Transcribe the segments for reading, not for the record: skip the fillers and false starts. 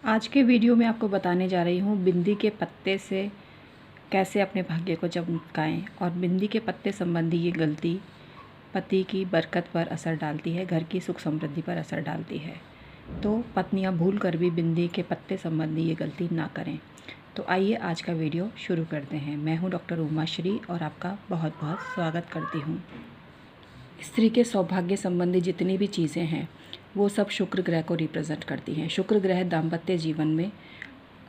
आज के वीडियो में आपको बताने जा रही हूँ बिंदी के पत्ते से कैसे अपने भाग्य को चमकाएं। और बिंदी के पत्ते संबंधी ये गलती पति की बरकत पर असर डालती है, घर की सुख समृद्धि पर असर डालती है। तो पत्नियां भूल कर भी बिंदी के पत्ते संबंधी ये गलती ना करें। तो आइए आज का वीडियो शुरू करते हैं। मैं हूँ डॉक्टर उमाश्री और आपका बहुत बहुत स्वागत करती हूँ। स्त्री के सौभाग्य संबंधी जितनी भी चीज़ें हैं वो सब शुक्र ग्रह को रिप्रेजेंट करती हैं। शुक्र ग्रह दाम्पत्य जीवन में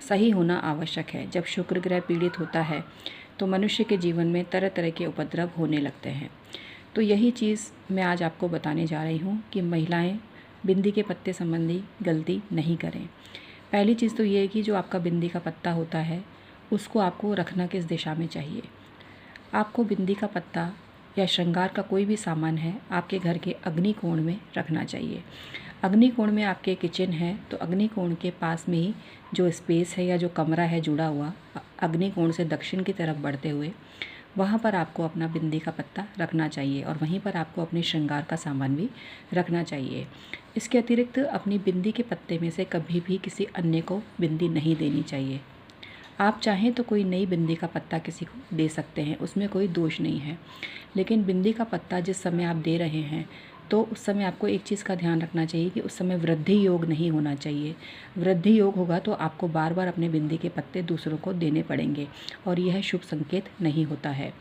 सही होना आवश्यक है। जब शुक्र ग्रह पीड़ित होता है तो मनुष्य के जीवन में तरह तरह के उपद्रव होने लगते हैं। तो यही चीज़ मैं आज आपको बताने जा रही हूँ कि महिलाएं बिंदी के पत्ते संबंधी गलती नहीं करें। पहली चीज़ तो ये है कि जो आपका बिंदी का पत्ता होता है उसको आपको रखना किस दिशा में चाहिए। आपको बिंदी का पत्ता या श्रृंगार का कोई भी सामान है आपके घर के अग्निकोण में रखना चाहिए। अग्निकोण में आपके किचन है तो अग्निकोण के पास में ही जो स्पेस है या जो कमरा है जुड़ा हुआ अग्निकोण से दक्षिण की तरफ बढ़ते हुए, वहाँ पर आपको अपना बिंदी का पत्ता रखना चाहिए और वहीं पर आपको अपने श्रृंगार का सामान भी रखना चाहिए। इसके अतिरिक्त अपनी बिंदी के पत्ते में से कभी भी किसी अन्य को बिंदी नहीं देनी चाहिए। आप चाहें तो कोई नई बिंदी का पत्ता किसी को दे सकते हैं, उसमें कोई दोष नहीं है। लेकिन बिंदी का पत्ता जिस समय आप दे रहे हैं तो उस समय आपको एक चीज़ का ध्यान रखना चाहिए कि उस समय वृद्धि योग नहीं होना चाहिए। वृद्धि योग होगा तो आपको बार बार अपने बिंदी के पत्ते दूसरों को देने पड़ेंगे और यह शुभ संकेत नहीं होता है।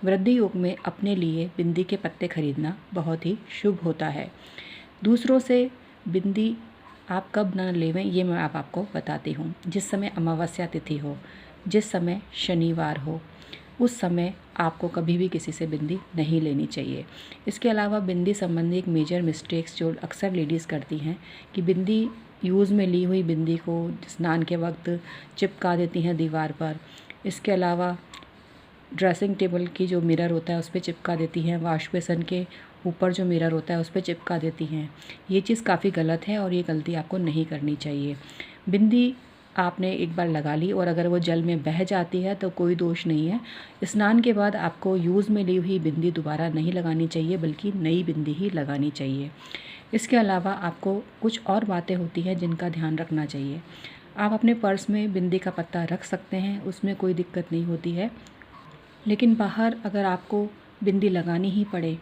वृद्धि योग में अपने लिए बिंदी के पत्ते खरीदना बहुत ही शुभ होता है। दूसरों से बिंदी आप कब ना लेवें ये मैं आपको बताती हूँ। जिस समय अमावस्या तिथि हो, जिस समय शनिवार हो, उस समय आपको कभी भी किसी से बिंदी नहीं लेनी चाहिए। इसके अलावा बिंदी संबंधी एक मेजर मिस्टेक्स जो अक्सर लेडीज़ करती हैं कि बिंदी यूज़ में ली हुई बिंदी को स्नान के वक्त चिपका देती हैं दीवार पर। इसके अलावा ड्रेसिंग टेबल की जो मिरर होता है उस पर चिपका देती हैं, वॉश बेसन के ऊपर जो मिरर होता है उस पर चिपका देती हैं। ये चीज़ काफ़ी गलत है और ये गलती आपको नहीं करनी चाहिए। बिंदी आपने एक बार लगा ली और अगर वो जल में बह जाती है तो कोई दोष नहीं है। स्नान के बाद आपको यूज़ में ली हुई बिंदी दोबारा नहीं लगानी चाहिए बल्कि नई बिंदी ही लगानी चाहिए। इसके अलावा आपको कुछ और बातें होती हैं जिनका ध्यान रखना चाहिए। आप अपने पर्स में बिंदी का पत्ता रख सकते हैं, उसमें कोई दिक्कत नहीं होती है। लेकिन बाहर अगर आपको बिंदी लगानी ही पड़े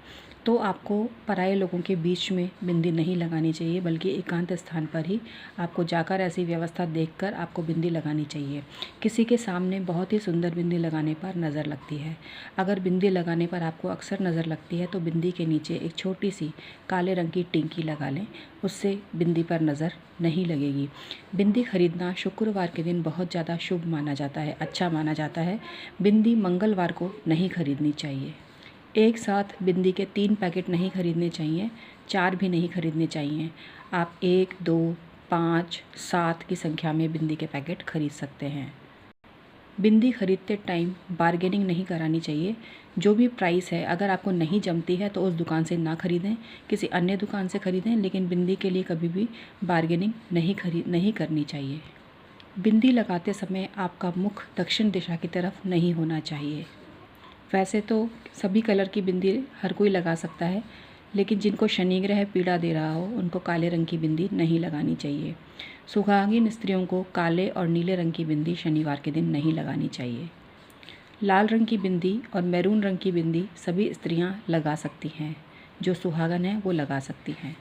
तो आपको पराये लोगों के बीच में बिंदी नहीं लगानी चाहिए बल्कि एकांत स्थान पर ही आपको जाकर ऐसी व्यवस्था देखकर आपको बिंदी लगानी चाहिए। किसी के सामने बहुत ही सुंदर बिंदी लगाने पर नज़र लगती है। अगर बिंदी लगाने पर आपको अक्सर नज़र लगती है तो बिंदी के नीचे एक छोटी सी काले रंग की टिंकी लगा लें, उससे बिंदी पर नज़र नहीं लगेगी। बिंदी खरीदना शुक्रवार के दिन बहुत ज़्यादा शुभ माना जाता है, अच्छा माना जाता है। बिंदी मंगलवार को नहीं खरीदनी चाहिए। एक साथ बिंदी के 3 पैकेट नहीं खरीदने चाहिए, 4 भी नहीं खरीदने चाहिए। आप 1, 2, 5, 7 की संख्या में बिंदी के पैकेट खरीद सकते हैं। बिंदी खरीदते टाइम बार्गेनिंग नहीं करानी चाहिए। जो भी प्राइस है अगर आपको नहीं जमती है तो उस दुकान से ना खरीदें, किसी अन्य दुकान से खरीदें, लेकिन बिंदी के लिए कभी भी बार्गेनिंग नहीं करनी चाहिए। बिंदी लगाते समय आपका मुख दक्षिण दिशा की तरफ नहीं होना चाहिए। वैसे तो सभी कलर की बिंदी हर कोई लगा सकता है, लेकिन जिनको शनि ग्रह पीड़ा दे रहा हो उनको काले रंग की बिंदी नहीं लगानी चाहिए। सुहागिन स्त्रियों को काले और नीले रंग की बिंदी शनिवार के दिन नहीं लगानी चाहिए। लाल रंग की बिंदी और मैरून रंग की बिंदी सभी स्त्रियां लगा सकती हैं, जो सुहागन हैं वो लगा सकती हैं।